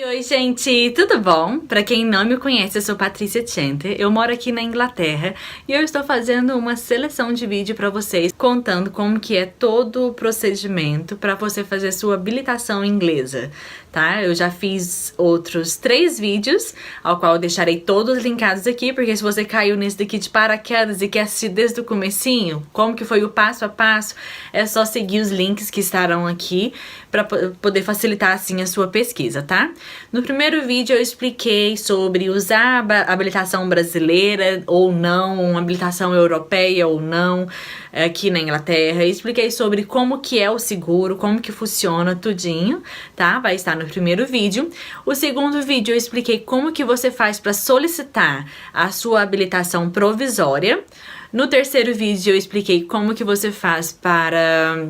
Oi, gente, tudo bom? Pra quem não me conhece, eu sou Patrícia Chenter, eu moro aqui na Inglaterra e eu estou fazendo uma seleção de vídeo pra vocês contando como que é todo o procedimento pra você fazer sua habilitação inglesa, tá? Eu já fiz outros 3 vídeos, ao qual eu deixarei todos linkados aqui, porque se você caiu nesse daqui de paraquedas e quer assistir desde o comecinho, como que foi o passo a passo, é só seguir os links que estarão aqui pra poder facilitar assim a sua pesquisa, tá? No primeiro vídeo eu expliquei sobre usar a habilitação brasileira ou não, habilitação europeia ou não, aqui na Inglaterra. Expliquei sobre como que é o seguro, como que funciona tudinho, tá? Vai estar no primeiro vídeo. O segundo vídeo eu expliquei como que você faz para solicitar a sua habilitação provisória. No terceiro vídeo eu expliquei como que você faz para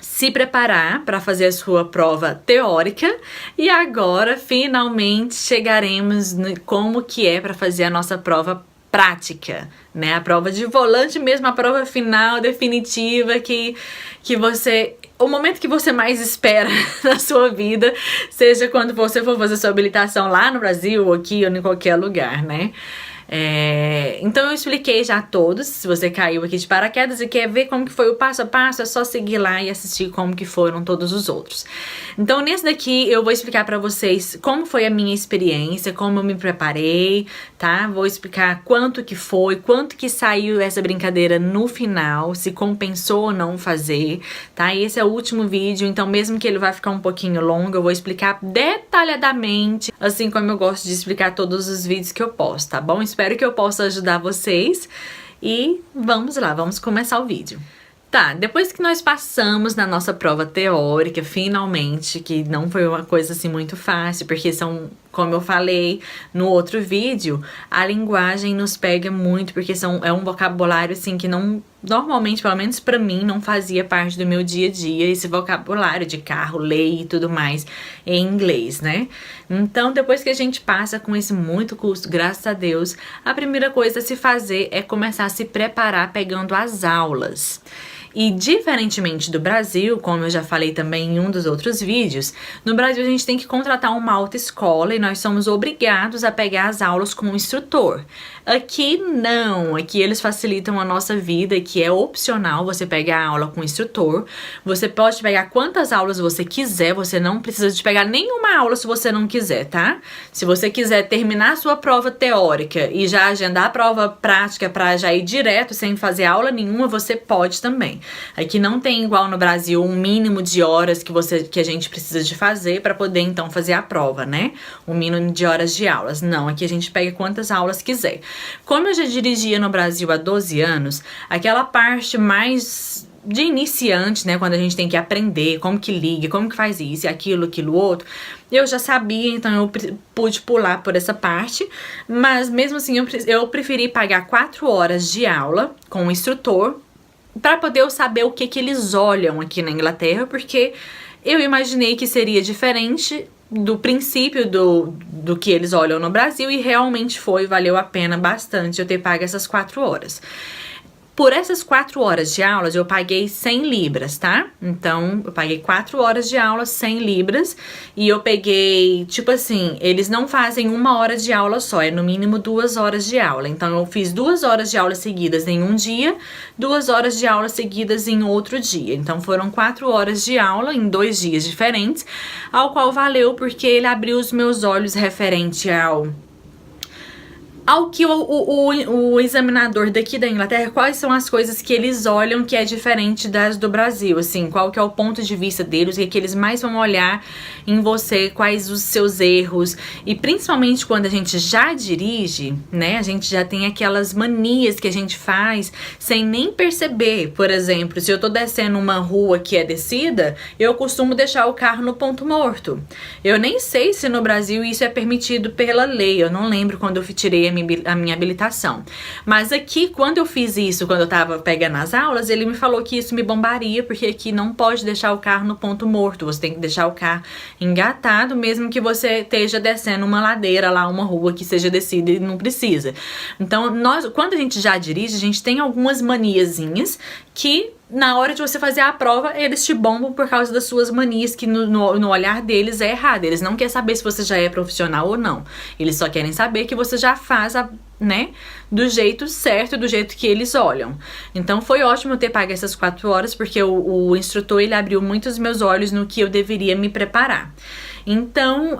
se preparar para fazer a sua prova teórica e agora finalmente chegaremos no como que é para fazer a nossa prova prática, né? A prova de volante mesmo, a prova final definitiva que você, o momento que você mais espera na sua vida, seja quando você for fazer sua habilitação lá no Brasil ou aqui ou em qualquer lugar, né? Então eu expliquei já todos. Se você caiu aqui de paraquedas e quer ver como que foi o passo a passo, é só seguir lá e assistir como que foram todos os outros. Então nesse daqui eu vou explicar pra vocês como foi a minha experiência, como eu me preparei, tá? Vou explicar quanto que foi, quanto que saiu essa brincadeira no final, se compensou ou não fazer, tá? E esse é o último vídeo, então mesmo que ele vai ficar um pouquinho longo, eu vou explicar detalhadamente, assim como eu gosto de explicar todos os vídeos que eu posto, tá bom? Espero que eu possa ajudar vocês e vamos lá, vamos começar o vídeo. Tá, depois que nós passamos na nossa prova teórica, finalmente, que não foi uma coisa assim muito fácil, porque são, como eu falei no outro vídeo, a linguagem nos pega muito, porque é um vocabulário assim que não, normalmente, pelo menos pra mim, não fazia parte do meu dia a dia, esse vocabulário de carro, lei e tudo mais em inglês, né? Então, depois que a gente passa com esse muito custo, graças a Deus, a primeira coisa a se fazer é começar a se preparar pegando as aulas. E diferentemente do Brasil, como eu já falei também em um dos outros vídeos, no Brasil a gente tem que contratar uma autoescola e nós somos obrigados a pegar as aulas com o instrutor. Aqui não, aqui eles facilitam a nossa vida, que é opcional você pegar a aula com o instrutor. Você pode pegar quantas aulas você quiser, você não precisa de pegar nenhuma aula se você não quiser, tá? Se você quiser terminar a sua prova teórica e já agendar a prova prática para já ir direto sem fazer aula nenhuma, você pode também. Aqui não tem igual no Brasil um mínimo de horas que a gente precisa de fazer para poder então fazer a prova, né? Um mínimo de horas de aulas. Não, aqui a gente pega quantas aulas quiser. Como eu já dirigia no Brasil há 12 anos, aquela parte mais de iniciante, né, quando a gente tem que aprender como que liga, como que faz isso, aquilo outro, eu já sabia, então eu pude pular por essa parte, mas mesmo assim eu preferi pagar 4 horas de aula com o instrutor para poder eu saber o que eles olham aqui na Inglaterra, porque eu imaginei que seria diferente do princípio do que eles olham no Brasil e realmente valeu a pena bastante eu ter pago essas 4 horas. Por essas 4 horas de aulas, eu paguei 100 libras, tá? Então, eu paguei 4 horas de aula, 100 libras. E eu peguei, tipo assim, eles não fazem 1 hora de aula só, é no mínimo 2 horas de aula. Então, eu fiz 2 horas de aula seguidas em um dia, 2 horas de aula seguidas em outro dia. Então, foram 4 horas de aula em 2 dias diferentes, ao qual valeu porque ele abriu os meus olhos referente ao que o examinador daqui da Inglaterra, quais são as coisas que eles olham que é diferente das do Brasil, assim, qual que é o ponto de vista deles, o que eles mais vão olhar em você, quais os seus erros, e principalmente quando a gente já dirige, né, a gente já tem aquelas manias que a gente faz sem nem perceber. Por exemplo, se eu tô descendo uma rua que é descida, eu costumo deixar o carro no ponto morto. Eu nem sei se no Brasil isso é permitido pela lei, eu não lembro quando eu tirei a minha habilitação. Mas aqui, quando eu fiz isso, quando eu tava pegando as aulas, ele me falou que isso me bombaria, porque aqui não pode deixar o carro no ponto morto, você tem que deixar o carro engatado, mesmo que você esteja descendo uma ladeira lá, uma rua que seja descida e não precisa. Então, quando a gente já dirige, a gente tem algumas maniazinhas que na hora de você fazer a prova, eles te bombam por causa das suas manias, que no olhar deles é errado. Eles não querem saber se você já é profissional ou não. Eles só querem saber que você já faz, né, do jeito certo, do jeito que eles olham. Então foi ótimo eu ter pago essas 4 horas, porque o instrutor, ele abriu muito os meus olhos no que eu deveria me preparar. Então,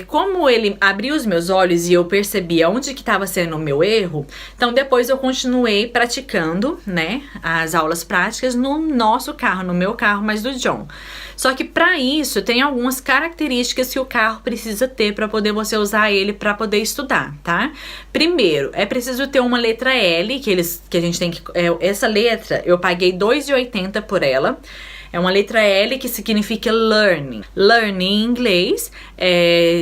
como ele abriu os meus olhos e eu percebi onde que estava sendo o meu erro, então depois eu continuei praticando, né, as aulas práticas no nosso carro, no meu carro, mas do John. Só que para isso tem algumas características que o carro precisa ter para poder você usar ele para poder estudar, tá? Primeiro, é preciso ter uma letra L, que a gente tem que... essa letra, eu paguei R$2,80 por ela. É uma letra L que significa learning. Learning em inglês,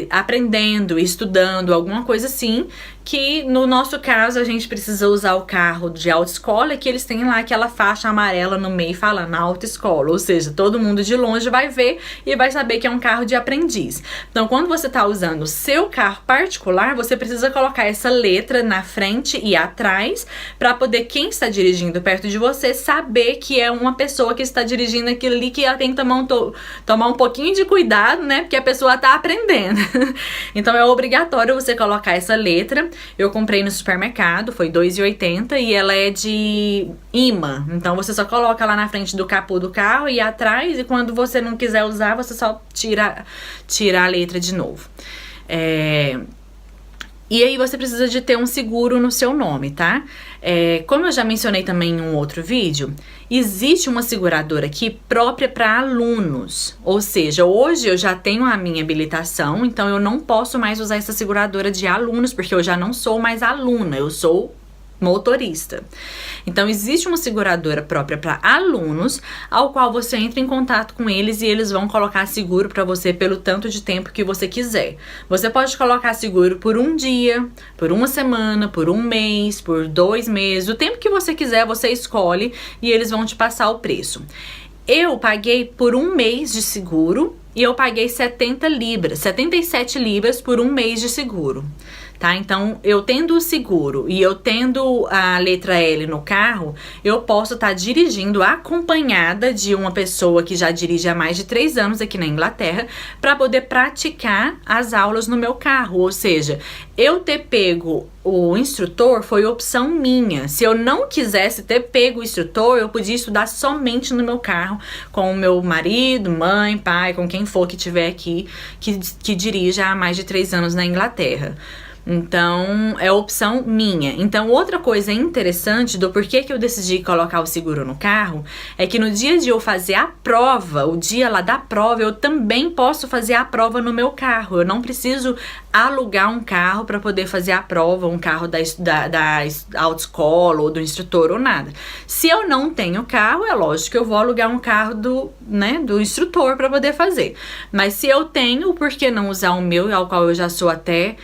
aprendendo, estudando, alguma coisa assim. Que no nosso caso a gente precisa usar o carro de autoescola, que eles têm lá aquela faixa amarela no meio falando autoescola. Ou seja, todo mundo de longe vai ver e vai saber que é um carro de aprendiz. Então, quando você está usando o seu carro particular, você precisa colocar essa letra na frente e atrás para poder quem está dirigindo perto de você saber que é uma pessoa que está dirigindo aquilo ali, que ela tem que tomar um pouquinho de cuidado, né? Porque a pessoa está aprendendo. Então, é obrigatório você colocar essa letra. Eu comprei no supermercado, foi R$2,80 e ela é de imã. Então você só coloca lá na frente do capô do carro e atrás, e quando você não quiser usar, você só tira a letra de novo. E aí você precisa de ter um seguro no seu nome, tá? Como eu já mencionei também em um outro vídeo, existe uma seguradora aqui própria para alunos. Ou seja, hoje eu já tenho a minha habilitação, então eu não posso mais usar essa seguradora de alunos, porque eu já não sou mais aluna, eu sou motorista. Então existe uma seguradora própria para alunos, ao qual você entra em contato com eles e eles vão colocar seguro para você pelo tanto de tempo que você quiser. Você pode colocar seguro por um dia, por uma semana, por um mês, por 2 meses, o tempo que você quiser, você escolhe e eles vão te passar o preço. Eu paguei por um mês de seguro e eu paguei 77 libras por um mês de seguro. Tá? Então, eu tendo o seguro e eu tendo a letra L no carro, eu posso estar dirigindo acompanhada de uma pessoa que já dirige há mais de 3 anos aqui na Inglaterra, para poder praticar as aulas no meu carro. Ou seja, eu ter pego o instrutor foi opção minha. Se eu não quisesse ter pego o instrutor, eu podia estudar somente no meu carro, com o meu marido, mãe, pai, com quem for que tiver aqui, que dirige há mais de 3 anos na Inglaterra. Então, é opção minha. Então, outra coisa interessante do porquê que eu decidi colocar o seguro no carro é que no dia de eu fazer a prova, o dia lá da prova, eu também posso fazer a prova no meu carro. Eu não preciso alugar um carro para poder fazer a prova, um carro da autoescola ou do instrutor ou nada. Se eu não tenho carro, é lógico que eu vou alugar um carro do instrutor para poder fazer. Mas se eu tenho, por que não usar o meu, ao qual eu já sou até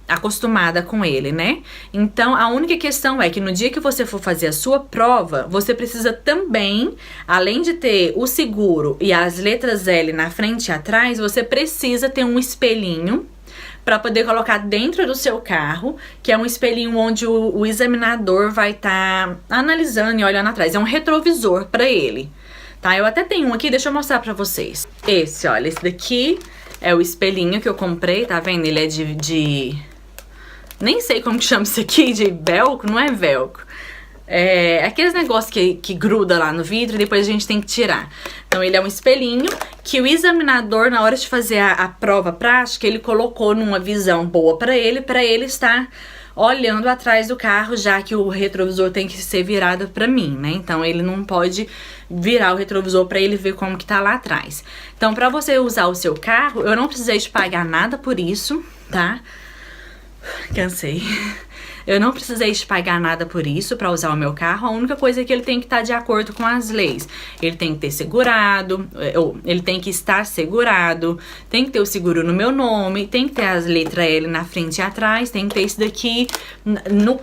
acostumada com ele, né? Então, a única questão é que no dia que você for fazer a sua prova, você precisa também, além de ter o seguro e as letras L na frente e atrás, você precisa ter um espelhinho para poder colocar dentro do seu carro, que é um espelhinho onde o examinador vai estar analisando e olhando atrás. É um retrovisor para ele, tá? Eu até tenho um aqui, deixa eu mostrar para vocês. Olha, esse daqui é o espelhinho que eu comprei, tá vendo? Ele é de... nem sei como que chama isso aqui, de velcro, não é velcro. É aqueles negócios que gruda lá no vidro e depois a gente tem que tirar. Então ele é um espelhinho que o examinador, na hora de fazer a prova prática, ele colocou numa visão boa para ele estar olhando atrás do carro, já que o retrovisor tem que ser virado para mim, né? Então ele não pode virar o retrovisor para ele ver como que tá lá atrás. Então, para você usar o seu carro, eu não precisei de pagar nada por isso, tá? Cansei. Eu não precisei de pagar nada por isso para usar o meu carro. A única coisa é que ele tem que estar de acordo com as leis. Ele tem que ter segurado, ele tem que estar segurado, tem que ter o seguro no meu nome, tem que ter as letras L na frente e atrás, tem que ter isso daqui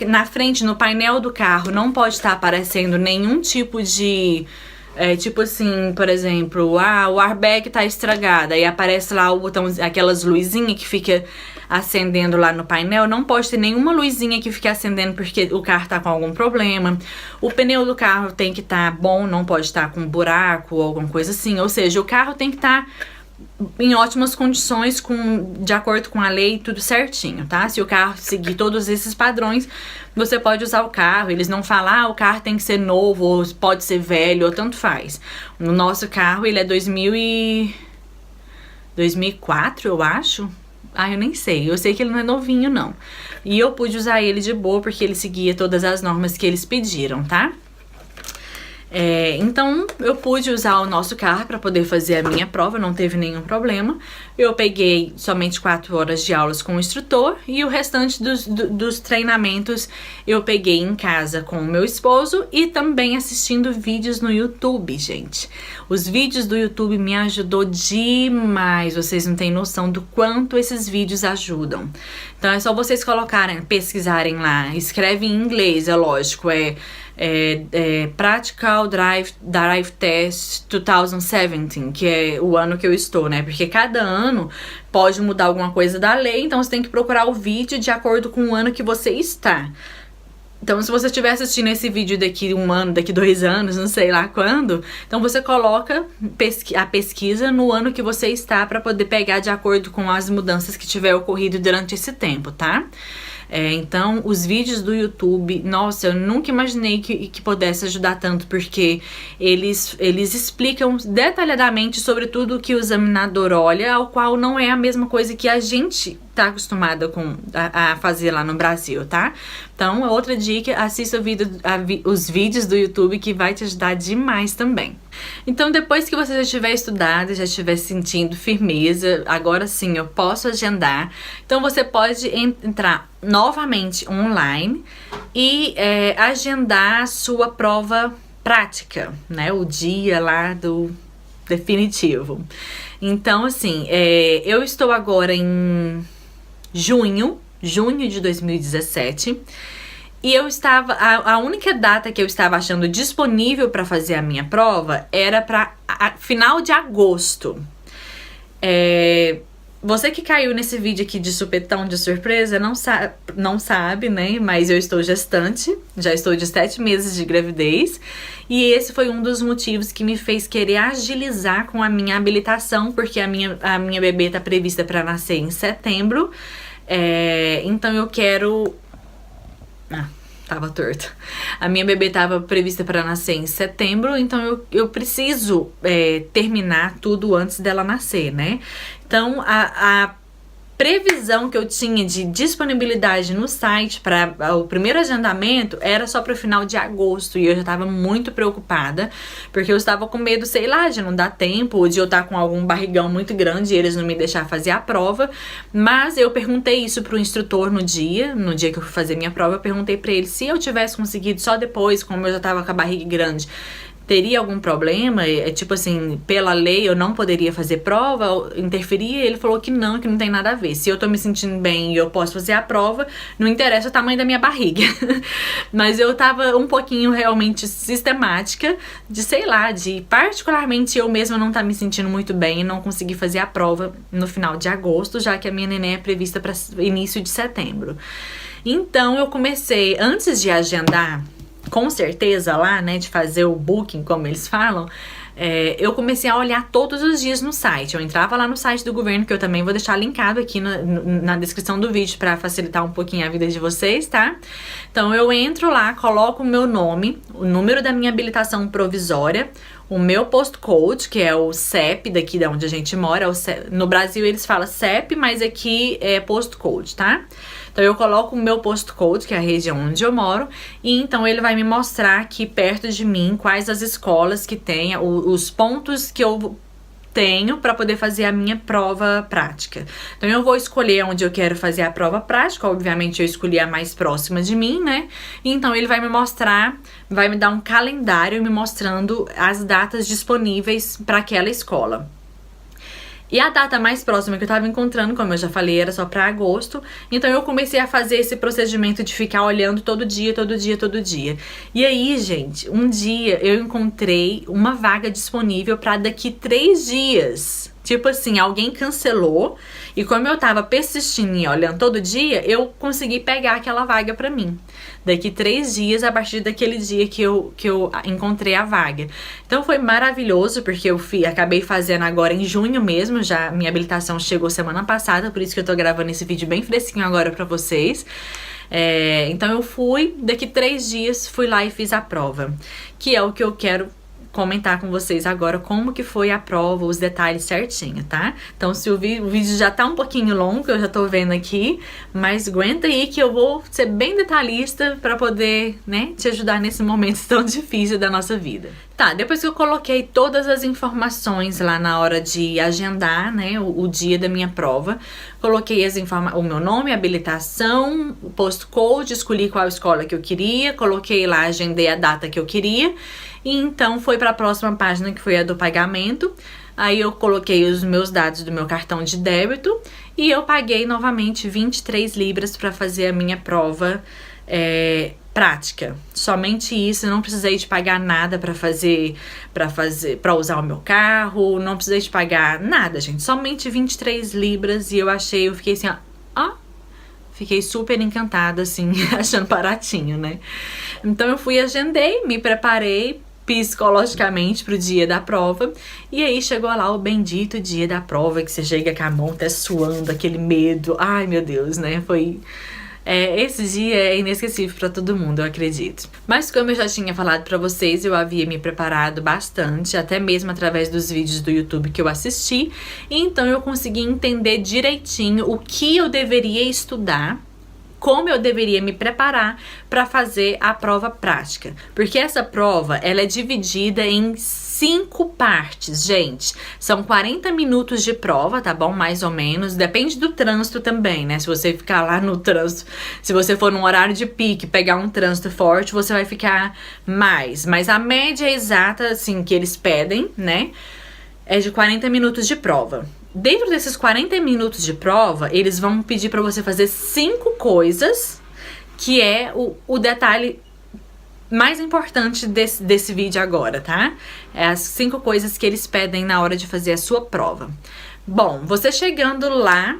na frente, no painel do carro. Não pode estar aparecendo nenhum tipo de Tipo assim, por exemplo, o airbag tá estragado. Aí aparece lá o botão, aquelas luzinhas que fica acendendo lá no painel. Não pode ter nenhuma luzinha que fique acendendo porque o carro tá com algum problema. O pneu do carro tem que estar bom, não pode estar com buraco ou alguma coisa assim. Ou seja, o carro tem que estar em ótimas condições, de acordo com a lei, tudo certinho, tá? Se o carro seguir todos esses padrões, você pode usar o carro. Eles não falam, o carro tem que ser novo, ou pode ser velho, ou tanto faz. No nosso carro, ele é 2004, eu acho. Eu nem sei. Eu sei que ele não é novinho, não. E eu pude usar ele de boa, porque ele seguia todas as normas que eles pediram, tá? Então, eu pude usar o nosso carro para poder fazer a minha prova, não teve nenhum problema. Eu peguei somente 4 horas de aulas com o instrutor e o restante dos treinamentos eu peguei em casa com o meu esposo e também assistindo vídeos no YouTube, gente. Os vídeos do YouTube me ajudou demais, vocês não têm noção do quanto esses vídeos ajudam. Então, é só vocês pesquisarem lá, escreve em inglês, é lógico, Practical Drive Test 2017, que é o ano que eu estou, né? Porque cada ano pode mudar alguma coisa da lei, então você tem que procurar o vídeo de acordo com o ano que você está. Então, se você estiver assistindo esse vídeo daqui 1 ano, daqui 2 anos, não sei lá quando, então você coloca a pesquisa no ano que você está para poder pegar de acordo com as mudanças que tiver ocorrido durante esse tempo, tá? Então, os vídeos do YouTube, nossa, eu nunca imaginei que pudesse ajudar tanto, porque eles explicam detalhadamente sobre tudo que o examinador olha, ao qual não é a mesma coisa que a gente tá acostumada a fazer lá no Brasil, tá? Então, outra dica, assista os vídeos do YouTube, que vai te ajudar demais também. Então, depois que você já tiver estudado, já estiver sentindo firmeza, agora sim eu posso agendar. Então, você pode entrar novamente online e agendar a sua prova prática, né? O dia lá do definitivo. Então, assim, eu estou agora em junho de 2017. E eu estava, a única data que eu estava achando disponível para fazer a minha prova era para final de agosto. Você que caiu nesse vídeo aqui de supetão, de surpresa, não sabe, né? Mas eu estou gestante, já estou de 7 meses de gravidez. E esse foi um dos motivos que me fez querer agilizar com a minha habilitação, porque a minha bebê está prevista para nascer em setembro. Então eu quero... tava torto. A minha bebê tava prevista para nascer em setembro, então eu preciso terminar tudo antes dela nascer, né? Então, a previsão que eu tinha de disponibilidade no site para o primeiro agendamento era só para o final de agosto, e eu já estava muito preocupada, porque eu estava com medo, sei lá, de não dar tempo, ou de eu estar com algum barrigão muito grande e eles não me deixar fazer a prova. Mas eu perguntei isso pro instrutor no dia que eu fui fazer minha prova, eu perguntei para ele se eu tivesse conseguido só depois, como eu já estava com a barriga grande, teria algum problema? Tipo assim, pela lei eu não poderia fazer prova, interferia? Ele falou que não tem nada a ver. Se eu tô me sentindo bem e eu posso fazer a prova, não interessa o tamanho da minha barriga. Mas eu tava um pouquinho realmente sistemática de, sei lá, de particularmente eu mesma não tá me sentindo muito bem e não conseguir fazer a prova no final de agosto, já que a minha neném é prevista para início de setembro. Então eu comecei, antes de agendar com certeza lá, né, de fazer o booking, como eles falam, eu comecei a olhar todos os dias no site. Eu entrava lá no site do governo, que eu também vou deixar linkado aqui na descrição do vídeo para facilitar um pouquinho a vida de vocês, tá? Então eu entro lá, coloco o meu nome, o número da minha habilitação provisória, o meu postcode, que é o CEP daqui da onde a gente mora. No Brasil eles falam CEP, mas aqui é postcode, tá? Então eu coloco o meu postcode, que é a região onde eu moro, e então ele vai me mostrar aqui perto de mim quais as escolas que tem, os pontos que eu tenho para poder fazer a minha prova prática. Então eu vou escolher onde eu quero fazer a prova prática, obviamente eu escolhi a mais próxima de mim, né? Então ele vai me mostrar, vai me dar um calendário me mostrando as datas disponíveis para aquela escola. E a data mais próxima que eu tava encontrando, como eu já falei, era só pra agosto. Então eu comecei a fazer esse procedimento de ficar olhando todo dia, todo dia, todo dia. E aí, gente, um dia eu encontrei uma vaga disponível pra daqui 3 dias. Tipo assim, alguém cancelou e como eu tava persistindo e olhando todo dia, eu consegui pegar aquela vaga pra mim. Daqui 3 dias, a partir daquele dia que eu encontrei a vaga. Então foi maravilhoso, porque eu acabei fazendo agora em junho mesmo, já minha habilitação chegou semana passada, por isso que eu tô gravando esse vídeo bem fresquinho agora pra vocês. Então eu fui, daqui 3 dias, fui lá e fiz a prova, que é o que eu quero comentar com vocês agora como que foi a prova, os detalhes certinho, tá? Então se o vídeo já tá um pouquinho longo, eu já tô vendo aqui, mas aguenta aí que eu vou ser bem detalhista pra poder, né, te ajudar nesse momento tão difícil da nossa vida. Tá, depois que eu coloquei todas as informações lá na hora de agendar, né, o dia da minha prova, coloquei o meu nome, habilitação, o postcode, escolhi qual escola que eu queria, coloquei lá, agendei a data que eu queria, e então foi para a próxima página, que foi a do pagamento. Aí eu coloquei os meus dados do meu cartão de débito e eu paguei novamente 23 libras para fazer a minha prova prática. Somente isso, não precisei de pagar nada para usar o meu carro, não precisei de pagar nada, gente. Somente 23 libras e eu fiquei assim, ó, fiquei super encantada, assim, achando baratinho, né? Então eu fui, agendei, me preparei psicologicamente pro dia da prova. E aí chegou lá o bendito dia da prova, que você chega com a mão até suando, aquele medo. Ai, meu Deus, né? Esse dia é inesquecível pra todo mundo, eu acredito. Mas como eu já tinha falado pra vocês, eu havia me preparado bastante, até mesmo através dos vídeos do YouTube que eu assisti. Então eu consegui entender direitinho o que eu deveria estudar, como eu deveria me preparar para fazer a prova prática. Porque essa prova, ela é dividida em 5 partes, gente. São 40 minutos de prova, tá bom? Mais ou menos. Depende do trânsito também, né? Se você ficar lá no trânsito, se você for num horário de pique, pegar um trânsito forte, você vai ficar mais. Mas a média exata, assim, que eles pedem, né, é de 40 minutos de prova. Dentro desses 40 minutos de prova, eles vão pedir para você fazer 5 coisas, que é o detalhe mais importante desse vídeo agora, tá? É as 5 coisas que eles pedem na hora de fazer a sua prova. Bom, você chegando lá,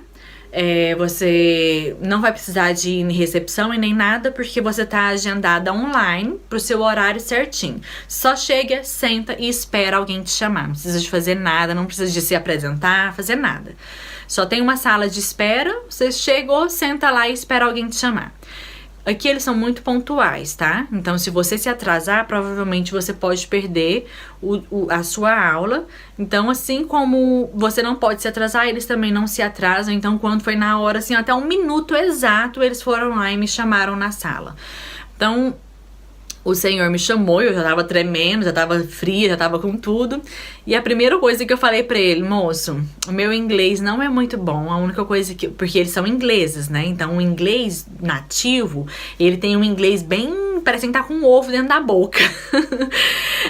você não vai precisar de ir em recepção e nem nada, porque você tá agendada online pro seu horário certinho. Só chega, senta e espera alguém te chamar. Não precisa de fazer nada, não precisa de se apresentar, fazer nada. Só tem uma sala de espera, você chegou, senta lá e espera alguém te chamar. Aqui eles são muito pontuais, tá? Então, se você se atrasar, provavelmente você pode perder a sua aula. Então, assim como você não pode se atrasar, eles também não se atrasam. Então, quando foi na hora, assim, até 1 minuto exato, eles foram lá e me chamaram na sala. Então, o senhor me chamou, eu já tava tremendo, já tava fria, já tava com tudo. E a primeira coisa que eu falei pra ele: moço, o meu inglês não é muito bom. A única coisa que... Porque eles são ingleses, né? Então o inglês nativo, ele tem um inglês bem... Parece que tá com um ovo dentro da boca.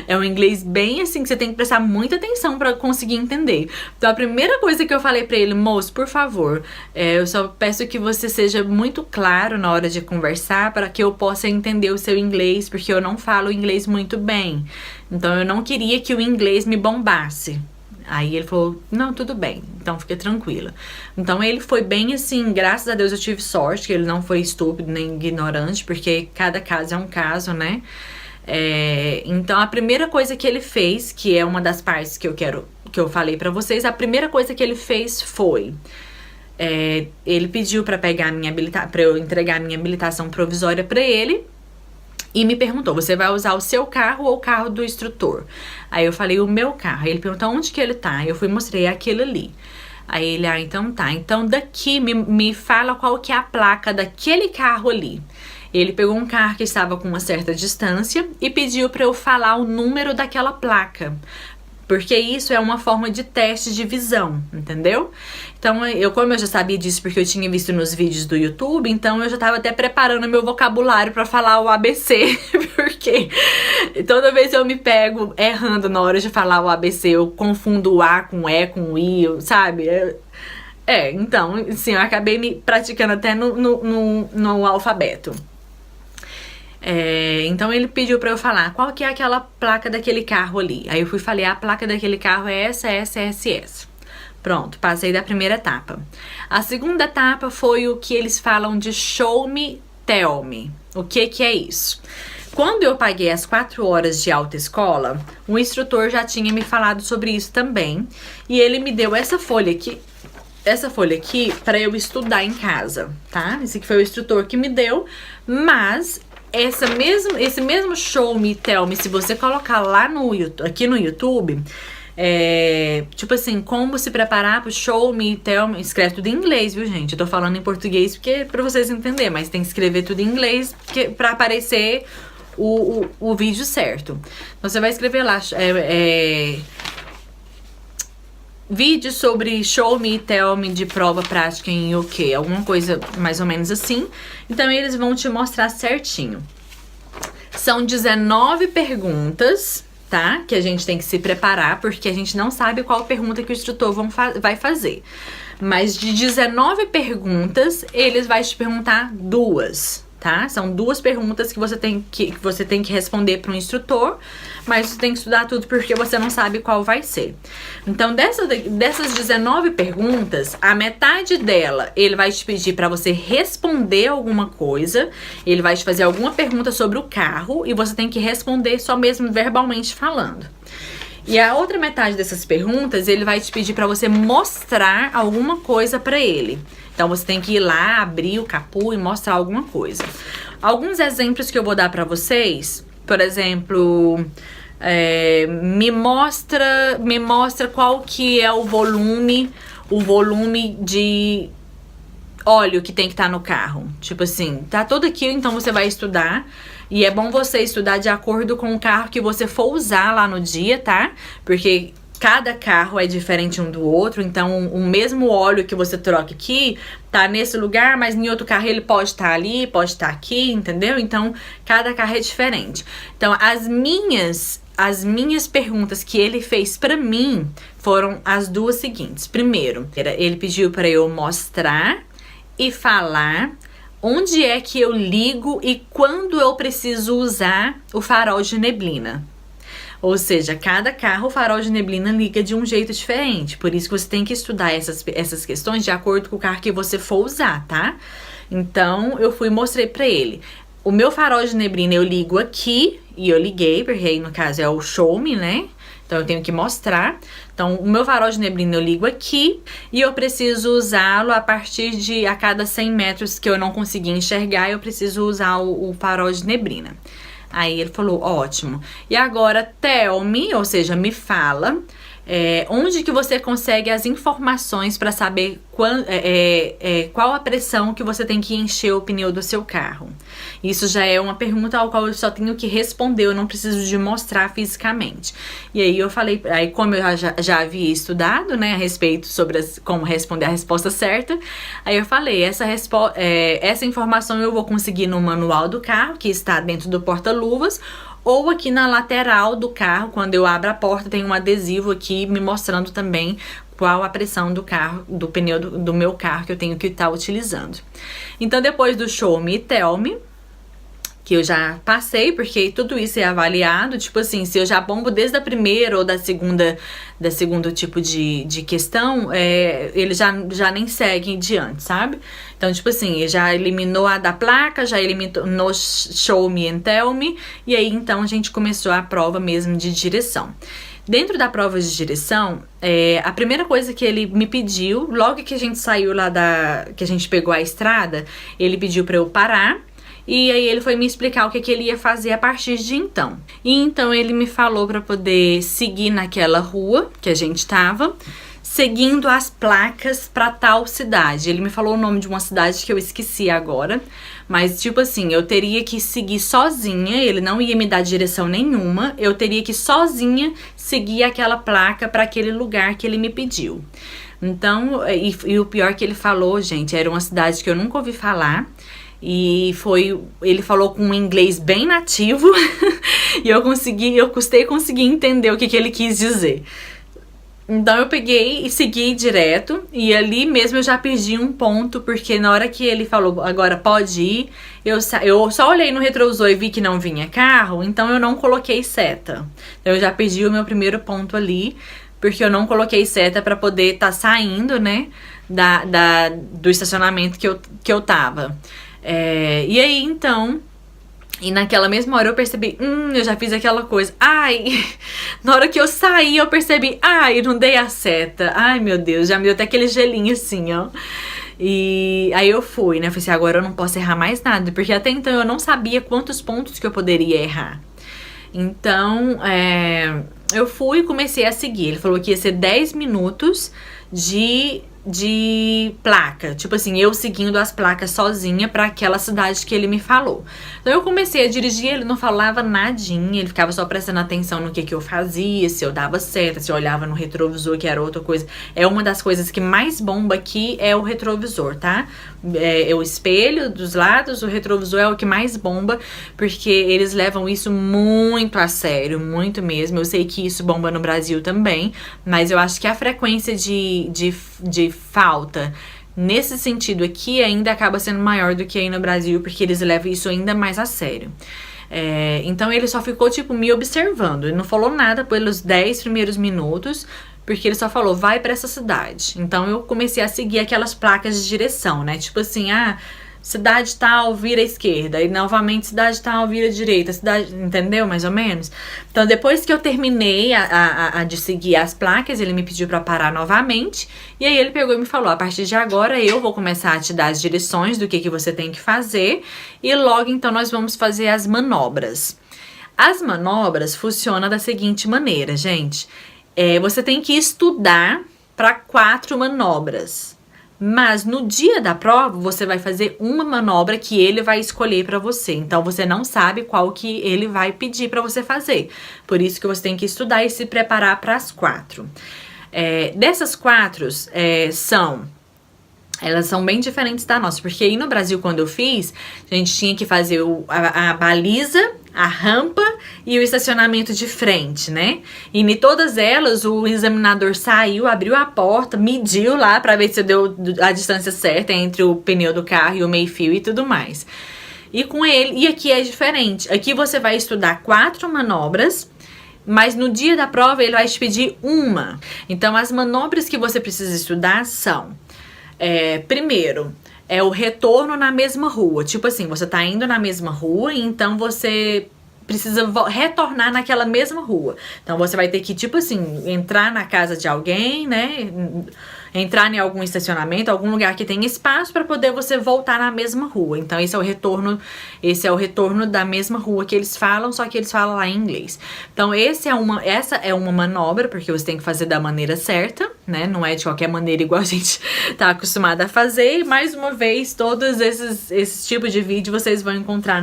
É um inglês bem assim, que você tem que prestar muita atenção pra conseguir entender. Então a primeira coisa que eu falei pra ele: moço, por favor, eu só peço que você seja muito claro na hora de conversar, para que eu possa entender o seu inglês, porque eu não falo inglês muito bem. Então eu não queria que o inglês me bombasse. Aí ele falou: não, tudo bem, então fica tranquila. Então ele foi bem assim, graças a Deus eu tive sorte que ele não foi estúpido nem ignorante, porque cada caso é um caso, né? Então a primeira coisa que ele fez, que é uma das partes que eu falei pra vocês, a primeira coisa que ele fez foi... ele pediu pra eu entregar a minha habilitação provisória pra ele. E me perguntou: você vai usar o seu carro ou o carro do instrutor? Aí eu falei: o meu carro. Aí ele perguntou: onde que ele tá? Eu fui, mostrei aquele ali. Aí ele: então tá. Então daqui me fala qual que é a placa daquele carro ali. Ele pegou um carro que estava com uma certa distância e pediu pra eu falar o número daquela placa. Porque isso é uma forma de teste de visão, entendeu? Então, como eu já sabia disso porque eu tinha visto nos vídeos do YouTube, então eu já tava até preparando meu vocabulário pra falar o ABC, porque toda vez eu me pego errando na hora de falar o ABC, eu confundo o A com o E, com o I, sabe? Então, sim, eu acabei me praticando até no alfabeto. Então ele pediu pra eu falar qual que é aquela placa daquele carro ali. Aí eu fui falei, a placa daquele carro é essa. Pronto, passei da primeira etapa. A segunda etapa foi o que eles falam de show me, tell me. O que é isso? Quando eu paguei as 4 horas de autoescola, o instrutor já tinha me falado sobre isso também. E ele me deu essa folha aqui para eu estudar em casa, tá? Esse aqui foi o instrutor que me deu, mas esse mesmo show me, tell me, se você colocar lá aqui no YouTube, tipo assim, como se preparar pro show me, tell me, escreve tudo em inglês, viu, gente? Eu tô falando em português porque pra vocês entenderem, mas tem que escrever tudo em inglês pra aparecer o vídeo certo. Então você vai escrever lá, vídeo sobre show me, tell me de prova prática em UK, alguma coisa mais ou menos assim. Então eles vão te mostrar certinho. São 19 perguntas, tá? Que a gente tem que se preparar, porque a gente não sabe qual pergunta que o instrutor vai fazer. Mas de 19 perguntas, eles vão te perguntar 2. Tá? São 2 perguntas que você tem que responder para o instrutor, mas você tem que estudar tudo porque você não sabe qual vai ser. Então, dessas 19 perguntas, a metade dela, ele vai te pedir para você responder alguma coisa, ele vai te fazer alguma pergunta sobre o carro e você tem que responder só mesmo verbalmente falando. E a outra metade dessas perguntas, ele vai te pedir para você mostrar alguma coisa para ele. Então, você tem que ir lá, abrir o capô e mostrar alguma coisa. Alguns exemplos que eu vou dar pra vocês, por exemplo, me mostra qual que é o volume de óleo que tem que estar no carro. Tipo assim, tá tudo aqui, então você vai estudar. E é bom você estudar de acordo com o carro que você for usar lá no dia, tá? Porque cada carro é diferente um do outro, então o mesmo óleo que você troca aqui tá nesse lugar, mas em outro carro ele pode estar ali, pode estar aqui, entendeu? Então cada carro é diferente. Então as minhas perguntas que ele fez pra mim foram as 2 seguintes. Primeiro, ele pediu pra eu mostrar e falar onde é que eu ligo e quando eu preciso usar o farol de neblina. Ou seja, cada carro, o farol de neblina liga de um jeito diferente. Por isso que você tem que estudar essas questões de acordo com o carro que você for usar, tá? Então, eu fui e mostrei pra ele. O meu farol de neblina eu ligo aqui, e eu liguei, porque aí no caso é o show me, né? Então eu tenho que mostrar. Então o meu farol de neblina eu ligo aqui e eu preciso usá-lo a partir de a cada 100 metros que eu não conseguir enxergar, eu preciso usar o farol de neblina. Aí ele falou, ótimo. E agora tell me, ou seja, me fala, onde que você consegue as informações para saber qual a pressão que você tem que encher o pneu do seu carro. Isso já é uma pergunta ao qual eu só tenho que responder, eu não preciso de mostrar fisicamente. E aí eu falei, como eu já havia estudado, né, a respeito sobre como responder a resposta certa, aí eu falei, essa informação eu vou conseguir no manual do carro, que está dentro do porta-luvas, ou aqui na lateral do carro, quando eu abro a porta, tem um adesivo aqui me mostrando também qual a pressão do carro, do pneu do meu carro que eu tenho que estar utilizando. Então, depois do show me, tell me, que eu já passei, porque tudo isso é avaliado, tipo assim, se eu já bombo desde a primeira ou da segundo tipo de questão, ele já nem segue em diante, sabe? Então, tipo assim, já eliminou a da placa, já eliminou show me and tell me, e aí então a gente começou a prova mesmo de direção. Dentro da prova de direção, a primeira coisa que ele me pediu, logo que a gente saiu lá que a gente pegou a estrada, ele pediu pra eu parar. E aí ele foi me explicar o que ele ia fazer a partir de então. E então ele me falou para poder seguir naquela rua que a gente tava, seguindo as placas pra tal cidade. Ele me falou o nome de uma cidade que eu esqueci agora, mas tipo assim, eu teria que seguir sozinha, ele não ia me dar direção nenhuma, eu teria que sozinha seguir aquela placa pra aquele lugar que ele me pediu. Então, e o pior que ele falou, gente, era uma cidade que eu nunca ouvi falar. E ele falou com um inglês bem nativo e eu custei conseguir entender o que ele quis dizer. Então eu peguei e segui direto, e ali mesmo eu já perdi um ponto, porque na hora que ele falou, agora pode ir, eu só olhei no retrovisor e vi que não vinha carro, então eu não coloquei seta. Então eu já perdi o meu primeiro ponto ali, porque eu não coloquei seta pra poder estar saindo, né, do estacionamento que eu tava. E aí, então, e naquela mesma hora eu percebi, eu já fiz aquela coisa. Ai, na hora que eu saí eu percebi, ai, não dei a seta. Ai, meu Deus, já me deu até aquele gelinho assim, ó. E aí eu fui, né, falei assim, agora eu não posso errar mais nada, porque até então eu não sabia quantos pontos que eu poderia errar. Então, eu fui e comecei a seguir. Ele falou que ia ser 10 minutos de placa, tipo assim, eu seguindo as placas sozinha pra aquela cidade que ele me falou. Então eu comecei a dirigir, ele não falava nadinha, ele ficava só prestando atenção no que eu fazia, se eu dava seta, se eu olhava no retrovisor, que era outra coisa. É uma das coisas que mais bomba aqui, é o retrovisor, tá? É o espelho dos lados, o retrovisor é o que mais bomba, porque eles levam isso muito a sério, muito mesmo. Eu sei que isso bomba no Brasil também, mas eu acho que a frequência de falta nesse sentido aqui ainda acaba sendo maior do que aí no Brasil, porque eles levam isso ainda mais a sério. Então ele só ficou tipo me observando, ele não falou nada pelos 10 primeiros minutos, porque ele só falou, vai pra essa cidade. Então eu comecei a seguir aquelas placas de direção, né, tipo assim, cidade tal, vira à esquerda. E novamente, cidade tal, vira à direita. Entendeu? Mais ou menos? Então, depois que eu terminei de seguir as placas, ele me pediu pra parar novamente. E aí ele pegou e me falou, a partir de agora eu vou começar a te dar as direções do que você tem que fazer. E logo, então, nós vamos fazer as manobras. As manobras funcionam da seguinte maneira, gente. Você tem que estudar para 4 manobras. Mas no dia da prova, você vai fazer uma manobra que ele vai escolher pra você. Então, você não sabe qual que ele vai pedir pra você fazer. Por isso que você tem que estudar e se preparar para as 4. Dessas 4, elas são bem diferentes da nossa. Porque aí no Brasil, quando eu fiz, a gente tinha que fazer a baliza, a rampa e o estacionamento de frente, né? E em todas elas, o examinador saiu, abriu a porta, mediu lá pra ver se deu a distância certa entre o pneu do carro e o meio-fio e tudo mais. E aqui é diferente. Aqui você vai estudar 4 manobras, mas no dia da prova ele vai te pedir uma. Então, as manobras que você precisa estudar são... primeiro, o retorno na mesma rua. Tipo assim, você tá indo na mesma rua, então você precisa retornar naquela mesma rua. Então você vai ter que, tipo assim, entrar na casa de alguém, né? Entrar em algum estacionamento, algum lugar que tenha espaço para poder você voltar na mesma rua. Então esse é o retorno da mesma rua que eles falam, só que eles falam lá em inglês. Então essa é uma manobra, porque você tem que fazer da maneira certa, né? Não é de qualquer maneira igual a gente tá acostumada a fazer. E mais uma vez, todos esses tipos de vídeo vocês vão encontrar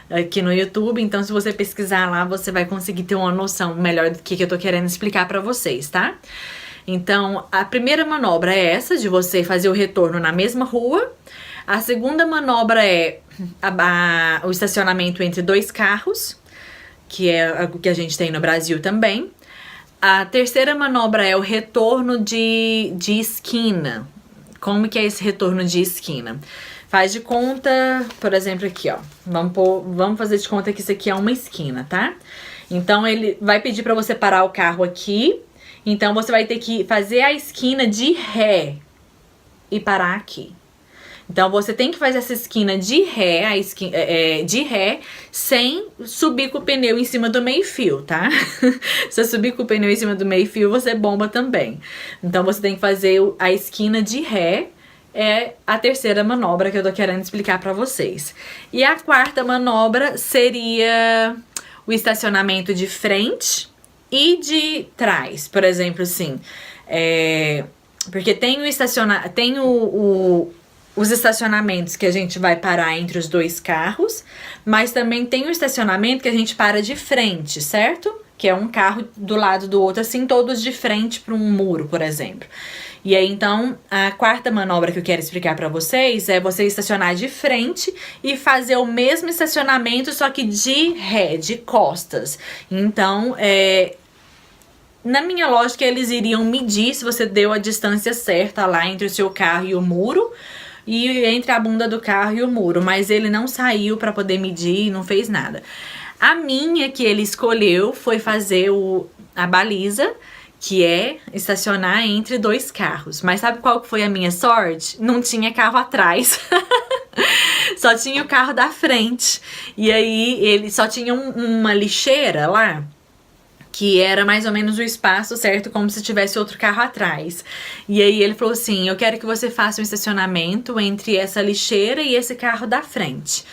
aqui no YouTube. Então se você pesquisar lá, você vai conseguir ter uma noção melhor do que eu tô querendo explicar para vocês, tá? Então, a primeira manobra é essa, de você fazer o retorno na mesma rua. A segunda manobra é o estacionamento entre 2 carros, que é o que a gente tem no Brasil também. A terceira manobra é o retorno de esquina. Como que é esse retorno de esquina? Faz de conta, por exemplo, aqui, ó. Vamos fazer de conta que isso aqui é uma esquina, tá? Então, ele vai pedir pra você parar o carro aqui. Então, você vai ter que fazer a esquina de ré e parar aqui. Então, você tem que fazer essa esquina de ré, sem subir com o pneu em cima do meio-fio, tá? Se você subir com o pneu em cima do meio-fio, você bomba também. Então, você tem que fazer a esquina de ré, é a terceira manobra que eu tô querendo explicar pra vocês. E a quarta manobra seria o estacionamento de frente e de trás. Por exemplo, assim, Porque tem os estacionamentos que a gente vai parar entre os dois carros, mas também tem o estacionamento que a gente para de frente, certo? Que é um carro do lado do outro, assim, todos de frente para um muro, por exemplo. E aí, então, a quarta manobra que eu quero explicar pra vocês é você estacionar de frente e fazer o mesmo estacionamento, só que de ré, de costas. Então, na minha lógica, eles iriam medir se você deu a distância certa lá entre o seu carro e o muro, e entre a bunda do carro e o muro, mas ele não saiu pra poder medir e não fez nada. A minha que ele escolheu foi fazer a baliza, que é estacionar entre dois carros. Mas sabe qual que foi a minha sorte? Não tinha carro atrás. Só tinha o carro da frente. E aí ele só tinha uma lixeira lá, que era mais ou menos o espaço certo, como se tivesse outro carro atrás. E aí ele falou assim, eu quero que você faça um estacionamento entre essa lixeira e esse carro da frente.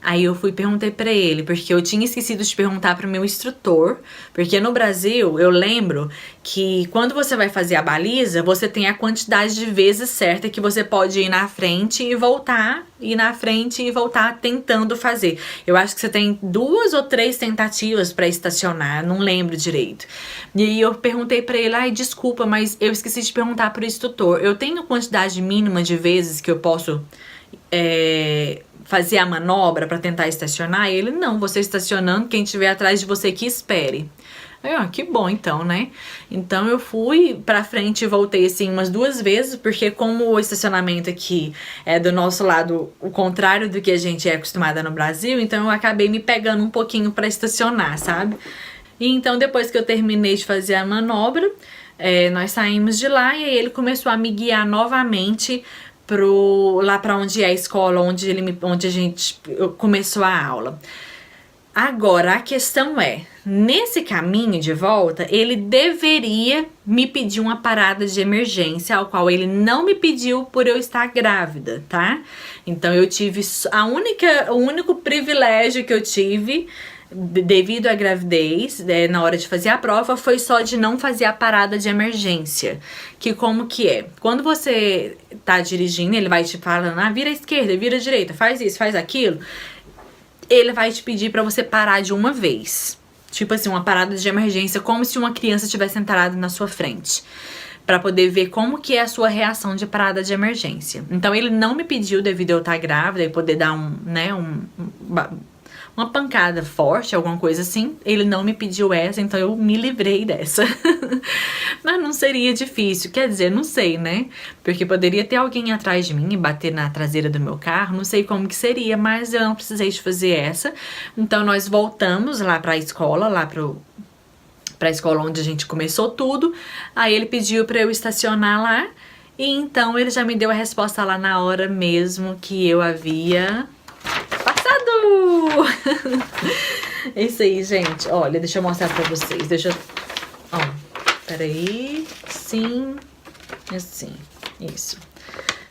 Aí eu fui e perguntei pra ele, porque eu tinha esquecido de perguntar pro meu instrutor, porque no Brasil eu lembro que quando você vai fazer a baliza, você tem a quantidade de vezes certa que você pode ir na frente e voltar, ir na frente e voltar tentando fazer. Eu acho que você tem 2 ou 3 tentativas pra estacionar, não lembro direito. E aí eu perguntei pra ele, ai, desculpa, mas eu esqueci de perguntar pro instrutor, eu tenho quantidade mínima de vezes que eu posso fazer a manobra pra tentar estacionar? E ele, não, você estacionando, quem estiver atrás de você que espere. Aí, que bom então, né? Então eu fui pra frente e voltei assim umas 2 vezes, porque como o estacionamento aqui é do nosso lado o contrário do que a gente é acostumada no Brasil, então eu acabei me pegando um pouquinho pra estacionar, sabe? E então depois que eu terminei de fazer a manobra, nós saímos de lá e aí ele começou a me guiar novamente lá pra onde é a escola, onde a gente começou a aula. Agora, a questão nesse caminho de volta, ele deveria me pedir uma parada de emergência, ao qual ele não me pediu por eu estar grávida, tá? Então eu tive o único privilégio que eu tive devido à gravidez, na hora de fazer a prova, foi só de não fazer a parada de emergência. Que como que é? Quando você tá dirigindo, ele vai te falando, vira à esquerda, vira à direita, faz isso, faz aquilo. Ele vai te pedir pra você parar de uma vez. Tipo assim, uma parada de emergência, como se uma criança tivesse entrado na sua frente. Pra poder ver como que é a sua reação de parada de emergência. Então ele não me pediu devido a eu estar grávida e poder dar uma pancada forte, alguma coisa assim. Ele não me pediu essa, então eu me livrei dessa. Mas não seria difícil, quer dizer, não sei, né? Porque poderia ter alguém atrás de mim e bater na traseira do meu carro, não sei como que seria, mas eu não precisei de fazer essa. Então nós voltamos lá pra escola, pra escola onde a gente começou tudo. Aí ele pediu pra eu estacionar lá, e então ele já me deu a resposta lá na hora mesmo que eu havia É isso aí, gente. Olha, deixa eu mostrar pra vocês. Peraí. Sim. Assim. Isso.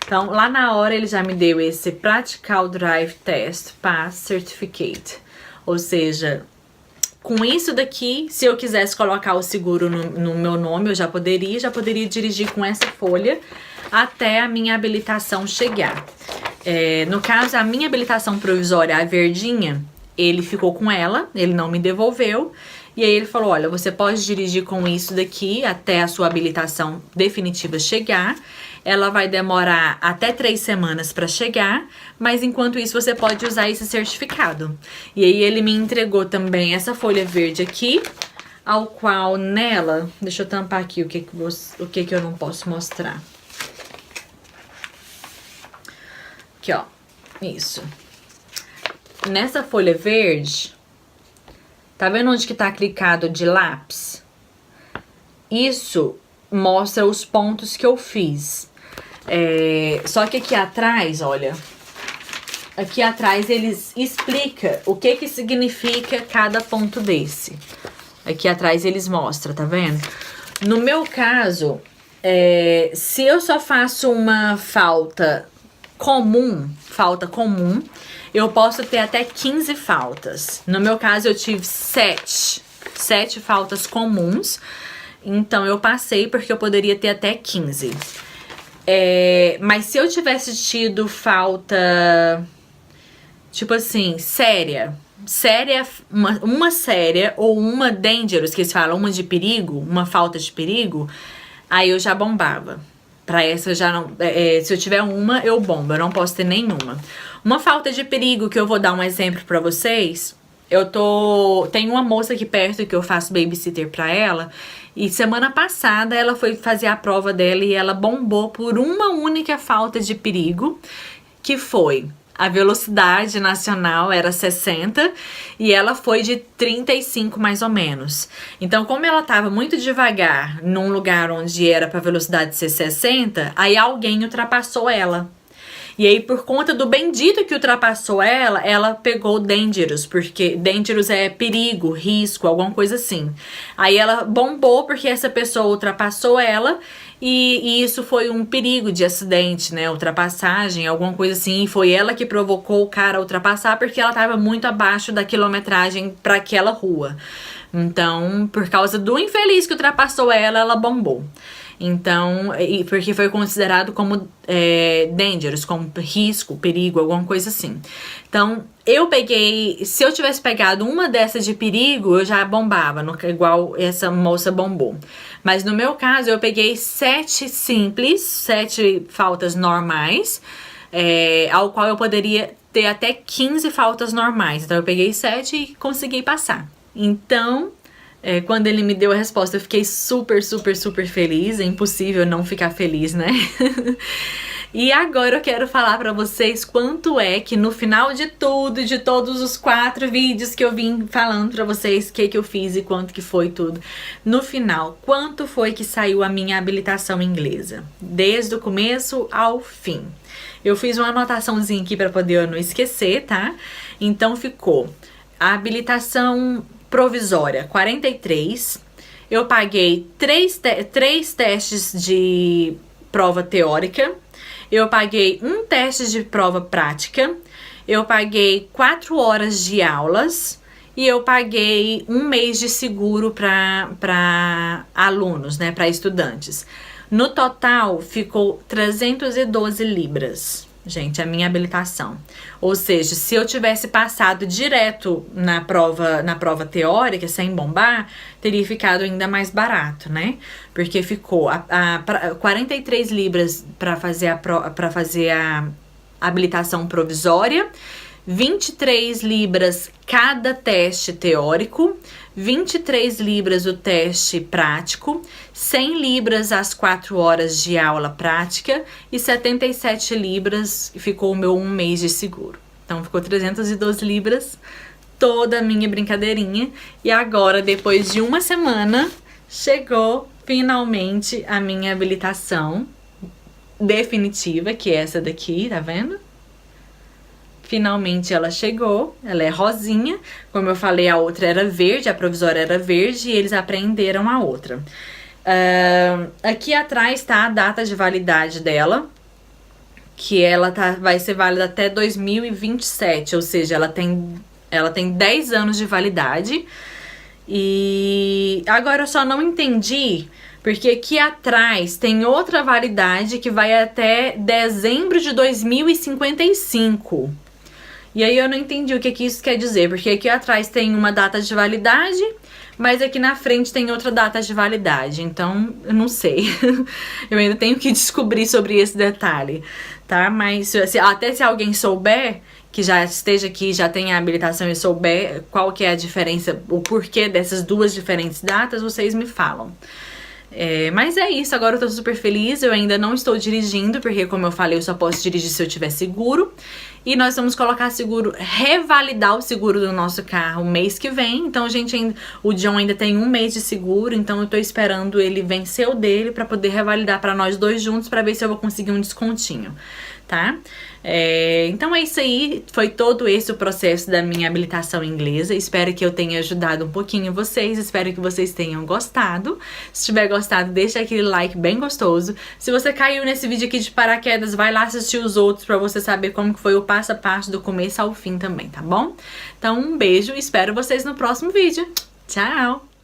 Então, lá na hora ele já me deu esse Practical Drive Test Pass Certificate. Ou seja, com isso daqui, se eu quisesse colocar o seguro no meu nome, eu já poderia dirigir com essa folha até a minha habilitação chegar. No caso, a minha habilitação provisória, a verdinha, ele ficou com ela, ele não me devolveu. E aí ele falou, olha, você pode dirigir com isso daqui até a sua habilitação definitiva chegar. Ela vai demorar até 3 semanas para chegar, mas enquanto isso você pode usar esse certificado. E aí ele me entregou também essa folha verde aqui, ao qual nela, deixa eu tampar aqui o que eu não posso mostrar. Aqui, ó, isso. Nessa folha verde, tá vendo onde que tá clicado de lápis? Isso mostra os pontos que eu fiz. Só que aqui atrás, olha, aqui atrás eles explicam o que significa cada ponto desse. Aqui atrás eles mostram, tá vendo? No meu caso, se eu só faço uma falta comum, eu posso ter até 15 faltas. No meu caso, eu tive 7 faltas comuns. Então eu passei porque eu poderia ter até 15. Mas se eu tivesse tido falta, tipo assim, séria, uma séria ou uma dangerous, que eles falam, uma de perigo, uma falta de perigo, aí eu já bombava. Pra essa eu já não... se eu tiver uma, eu bombo, eu não posso ter nenhuma. Uma falta de perigo, que eu vou dar um exemplo pra vocês. Tem uma moça aqui perto que eu faço babysitter pra ela. E semana passada ela foi fazer a prova dela e ela bombou por uma única falta de perigo, que foi... A velocidade nacional era 60 e ela foi de 35 mais ou menos. Então, como ela estava muito devagar num lugar onde era para velocidade ser 60, aí alguém ultrapassou ela. E aí, por conta do bendito que ultrapassou ela, ela pegou dangerous, porque dangerous é perigo, risco, alguma coisa assim. Aí ela bombou porque essa pessoa ultrapassou ela e isso foi um perigo de acidente, né? Ultrapassagem, alguma coisa assim. E foi ela que provocou o cara a ultrapassar porque ela estava muito abaixo da quilometragem para aquela rua. Então, por causa do infeliz que ultrapassou ela, ela bombou. Então, porque foi considerado como dangerous, como risco, perigo, alguma coisa assim. Então, se eu tivesse pegado uma dessas de perigo, eu já bombava, igual essa moça bombou. Mas no meu caso, eu peguei 7 simples, 7 faltas normais, ao qual eu poderia ter até 15 faltas normais. Então, eu peguei 7 e consegui passar. Então... quando ele me deu a resposta, eu fiquei super, super, super feliz. É impossível não ficar feliz, né? E agora eu quero falar pra vocês quanto é que no final de tudo, de todos os 4 vídeos que eu vim falando pra vocês, o que eu fiz e quanto que foi tudo. No final, quanto foi que saiu a minha habilitação inglesa? Desde o começo ao fim. Eu fiz uma anotaçãozinha aqui pra poder eu não esquecer, tá? Então ficou a habilitação... provisória, 43. Eu paguei 3 testes de prova teórica. Eu paguei 1 teste de prova prática. Eu paguei 4 horas de aulas. E eu paguei 1 mês de seguro para alunos, né, para estudantes. No total, ficou 312 libras. Gente, a minha habilitação. Ou seja, se eu tivesse passado direto na prova teórica, sem bombar, teria ficado ainda mais barato, né? Porque ficou 43 libras para fazer a habilitação provisória, 23 libras cada teste teórico, 23 libras o teste prático, 100 libras as 4 horas de aula prática e 77 libras ficou o meu 1 mês de seguro. Então ficou 312 libras toda a minha brincadeirinha. E agora, depois de uma semana, chegou finalmente a minha habilitação definitiva, que é essa daqui, tá vendo? Finalmente ela chegou, ela é rosinha, como eu falei, a outra era verde, a provisória era verde e eles apreenderam a outra. Aqui atrás tá a data de validade dela, que ela vai ser válida até 2027, ou seja, ela tem 10 anos de validade. E agora eu só não entendi, porque aqui atrás tem outra validade que vai até dezembro de 2055. E aí eu não entendi o que isso quer dizer, porque aqui atrás tem uma data de validade, mas aqui na frente tem outra data de validade. Então, eu não sei. Eu ainda tenho que descobrir sobre esse detalhe, tá? Mas até se alguém souber, que já esteja aqui, já tenha a habilitação e souber qual que é a diferença, o porquê dessas duas diferentes datas, vocês me falam. Mas é isso, agora eu tô super feliz, eu ainda não estou dirigindo, porque como eu falei, eu só posso dirigir se eu tiver seguro. E nós vamos colocar seguro, revalidar o seguro do nosso carro mês que vem. Então, gente, o John ainda tem 1 mês de seguro, então eu tô esperando ele vencer o dele pra poder revalidar pra nós dois juntos, pra ver se eu vou conseguir um descontinho, tá? Então é isso aí, foi todo esse o processo da minha habilitação inglesa. Espero que eu tenha ajudado um pouquinho vocês, espero que vocês tenham gostado. Se tiver gostado, deixa aquele like bem gostoso. Se você caiu nesse vídeo aqui de paraquedas, vai lá assistir os outros pra você saber como que foi o passo a passo do começo ao fim também, tá bom? Então um beijo e espero vocês no próximo vídeo. Tchau!